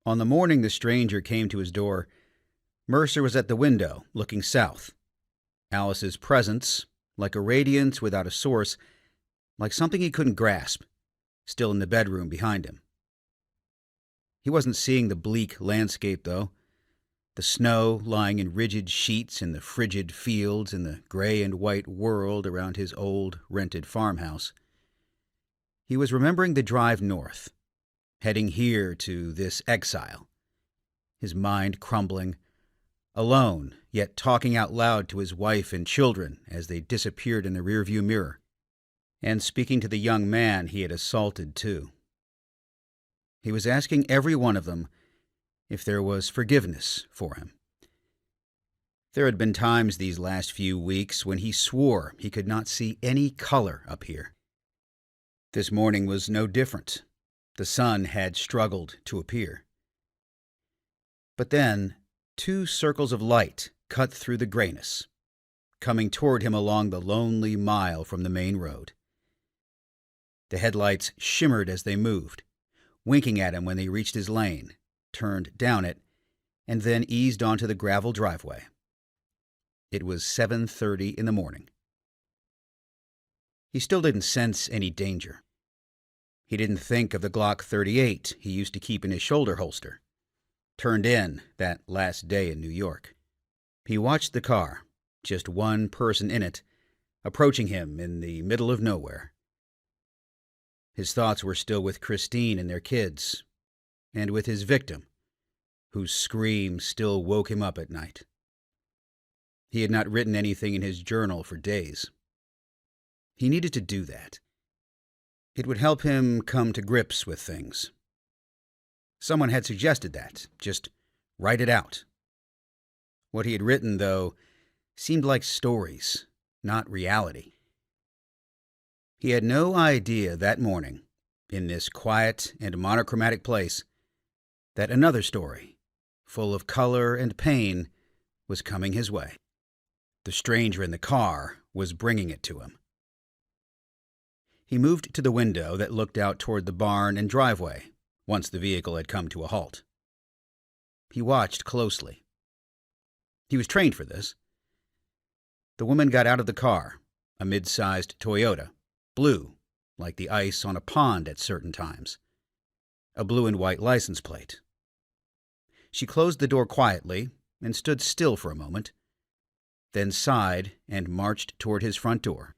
On the morning the stranger came to his door, Mercer was at the window, looking south. Alice's presence, like a radiance without a source, like something he couldn't grasp, still in the bedroom behind him. He wasn't seeing the bleak landscape, though. The snow lying in rigid sheets in the frigid fields in the gray and white world around his old, rented farmhouse. He was remembering the drive north, heading here to this exile, his mind crumbling, alone, yet talking out loud to his wife and children as they disappeared in the rearview mirror, and speaking to the young man he had assaulted, too. He was asking every one of them if there was forgiveness for him. There had been times these last few weeks when he swore he could not see any color up here. This morning was no different. The sun had struggled to appear. But then, two circles of light cut through the grayness, coming toward him along the lonely mile from the main road. The headlights shimmered as they moved, winking at him when they reached his lane, turned down it, and then eased onto the gravel driveway. It was 7:30 in the morning. He still didn't sense any danger. He didn't think of the Glock 38 he used to keep in his shoulder holster, turned in that last day in New York. He watched the car, just one person in it, approaching him in the middle of nowhere. His thoughts were still with Christine and their kids, and with his victim, whose scream still woke him up at night. He had not written anything in his journal for days. He needed to do that. It would help him come to grips with things. Someone had suggested that. Just write it out. What he had written, though, seemed like stories, not reality. He had no idea that morning, in this quiet and monochromatic place, that another story, full of color and pain, was coming his way. The stranger in the car was bringing it to him. He moved to the window that looked out toward the barn and driveway, once the vehicle had come to a halt. He watched closely. He was trained for this. The woman got out of the car, a mid-sized Toyota, blue, like the ice on a pond at certain times, a blue and white license plate. She closed the door quietly and stood still for a moment, then sighed and marched toward his front door.